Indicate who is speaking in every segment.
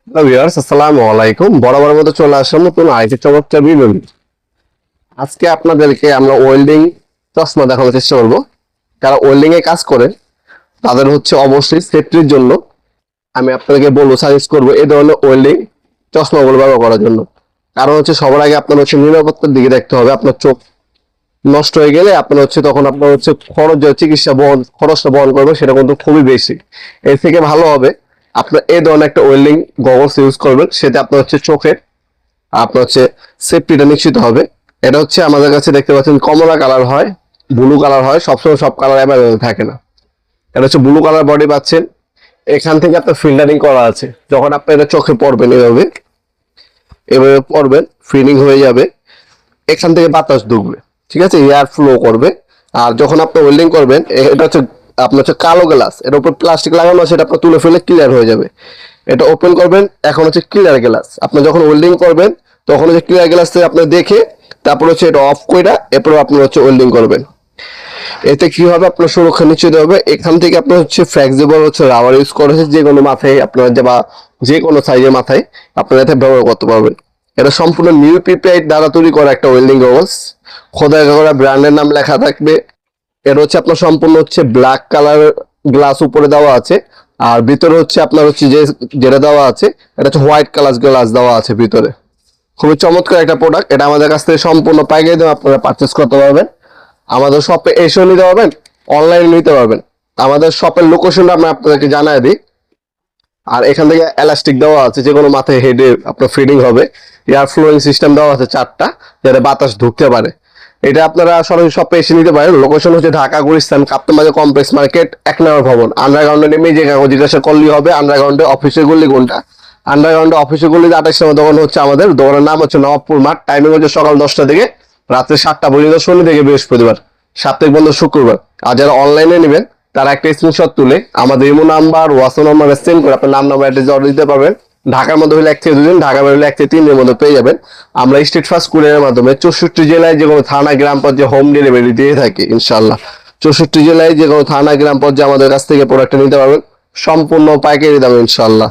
Speaker 1: Hello viewers, আসসালামু আলাইকুম। বরাবর মতো চলে আসলাম নতুন আরেকটি চমৎকার ভিডিও নিয়ে। আজকে আপনাদেরকে আমরা ওয়েল্ডিং চশমা দেখানোর চেষ্টা করব। যারা ওয়েল্ডিং এ কাজ করে তাদের হচ্ছে অবশ্যই সেফটির জন্য আমি আপনাদেরকে বলবো, সাজেস্ট করবো এই ধরনের ওয়েল্ডিং চশমাগুলো ব্যবহার করার জন্য। কারণ হচ্ছে সবার আগে আপনার হচ্ছে নিরাপত্তার দিকে দেখতে হবে। আপনার চোখ নষ্ট হয়ে গেলে আপনার হচ্ছে তখন আপনার হচ্ছে খরচটা বহন করবে, সেটা কিন্তু খুবই বেশি। এর থেকে ভালো হবে আপনার এই ধরনের একটা ওয়েল্ডিং গগলস ইউজ করবেন, সেটা আপনার হচ্ছে চোখের আপনার হচ্ছে সেফটিটা নিশ্চিত হবে। এটা হচ্ছে আমাদের কাছে দেখতে পাচ্ছেন কমলা কালার হয়, ব্লু কালার হয়, সবসময় সব কালার অ্যাভেলেবেল থাকে না। এটা হচ্ছে ব্লু কালার বডি পাচ্ছেন। এখান থেকে আপনার ফিল্টারিং করা আছে। যখন আপনি এটা চোখে পড়বেন এভাবে এভাবে পড়বেন, ফিলিং হয়ে যাবে, এখান থেকে বাতাস ঢুকবে, ঠিক আছে, এয়ার ফ্লো করবে। আর যখন আপনি ওয়েল্ডিং করবেন এটা হচ্ছে আপনার হচ্ছে কালো গ্লাস, এর উপর প্লাস্টিক লাগানো আছে, এটা আপনার তুলে ফেলে ক্লিয়ার হয়ে যাবে। এটা ওপেন করবেন, এখন হচ্ছে ক্লিয়ার গ্লাস। আপনি যখন ওয়েল্ডিং করবেন তখন হচ্ছে ক্লিয়ার গ্লাস থেকে আপনি দেখে তারপর হচ্ছে এটা অফ করে এরপর আপনি হচ্ছে ওয়েল্ডিং করবেন। এতে কি হবে, আপনার সুরক্ষা নিশ্চিত হবে। এখান থেকে আপনার হচ্ছে ফ্লেক্সিবল হচ্ছে রাবার ইউজ করেছে, যে কোনো মাথায় আপনার বা যে কোনো সাইজের মাথায় আপনারা এতে ব্যবহার করতে পারবেন। এটা সম্পূর্ণ নিউ পিপিআই দ্বারা তৈরি করা একটা ওয়েল্ডিং গগলস। খোদাই করা ব্র্যান্ডের নাম লেখা থাকবে। এটা হচ্ছে আপনার সম্পূর্ণ হচ্ছে ব্ল্যাক কালার গ্লাস উপরে দেওয়া আছে, আর ভিতরে হচ্ছে আপনার হচ্ছে যেটা দেওয়া আছে এটা হচ্ছে হোয়াইট কালার গ্লাস দেওয়া আছে ভিতরে। খুবই চমৎকার একটা প্রোডাক্ট। এটা আমাদের কাছ থেকে সম্পূর্ণ পাইকারি দামে আপনারা পারচেস করতে পারবেন। আমাদের শপে এসেও নিতে পারবেন, অনলাইনে নিতে পারবেন। আমাদের শপের লোকেশনটা আমি আপনাদেরকে জানাই দিই। আর এখান থেকে এলাস্টিক দেওয়া আছে, যে কোনো মাথায় হেডে আপনার ফিডিং হবে। এয়ার ফ্লোয়িং সিস্টেম দেওয়া আছে 4টা, যাতে বাতাস ঢুকতে পারে। এটা আপনারা সরাসরি শপে এসে নিতে পারেন। লোকেশন হচ্ছে ঢাকা গুলিস্তান কাপ্তান বাজার কমপ্লেক্স মার্কেট 1 নম্বর ভবন। আন্ডারগ্রাউন্ডে নেমে যে জিজ্ঞাসা করলেই হবে আন্ডারগ্রাউন্ডে অফিসের গলি কোনটা। আন্ডারগ্রাউন্ডে অফিসের গলি 28 নম্বর দোকান হচ্ছে আমাদের দোকানের নাম হচ্ছে নবাবপুর মাঠ। টাইমিং হচ্ছে সকাল 10টা থেকে রাত্রে 7টা পর্যন্ত, শনি থেকে বৃহস্পতিবার, সাপ্তাহিক বন্ধ শুক্রবার। আর যারা অনলাইনে নেবেন তারা একটা স্ক্রিনশট তুলে আমাদের ইমো নাম্বার, হোয়াটসঅ্যাপ নাম্বারে সেন্ড করে আপনার নাম অ্যাড্রেস অর্ডার দিতে পারবেন। ঢাকার মধ্যে হলে 1 থেকে 2 দিন, ঢাকা বাইরে হলে 1 থেকে 3 দিনের মধ্যে পেয়ে যাবেন। আমরা স্ট্রিট ফাস্ট কুরিয়ারের মাধ্যমে 64 জেলায় যে কোনো থানা গ্রাম পর্যায়ে হোম ডেলিভারি দিয়ে থাকি ইনশাল্লাহ। 64 জেলায় যে কোনো থানা গ্রাম পর্যায়ে আমাদের কাছ থেকে প্রোডাক্টটা নিতে পারবেন সম্পূর্ণ পাইকারি দামে ইনশাল্লাহ।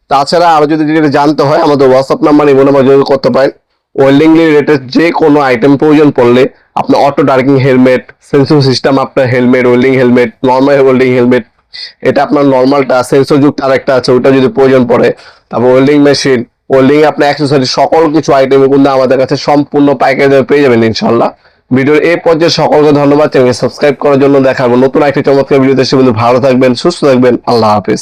Speaker 1: তাছাড়া আরো যদি জানতে হয় আমাদের হোয়াটসঅ্যাপ নাম্বার ইমো নাম্বার যোগাযোগ করতে পারেন। ওয়েল্ডিং রিলেটেড যে কোনো আইটেম প্রয়োজন পড়লে আপনার অটো ডার্কিং হেলমেট, সেন্সর সিস্টেম আপনার helmet, welding helmet, normal welding helmet, এটা আপনার নর্মালটা সেন্সর যুক্ত আরেকটা আছে, ওটা যদি প্রয়োজন পড়ে, তারপর ওয়েল্ডিং মেশিন, ওয়েল্ডিং আপনার অ্যাক্সেসরি, সকল কিছু আইটেম কিন্তু আমাদের কাছে সম্পূর্ণ পাইকারি দামে পেয়ে যাবেন ইনশাল্লাহ। ভিডিওর এই পর্যায়ে সকলকে ধন্যবাদ। চ্যানেলকে সাবস্ক্রাইব করার জন্য। দেখাবো নতুন একটি চমৎকার ভিডিওতে। সে বন্ধু ভালো থাকবেন, সুস্থ থাকবেন। আল্লাহ হাফেজ।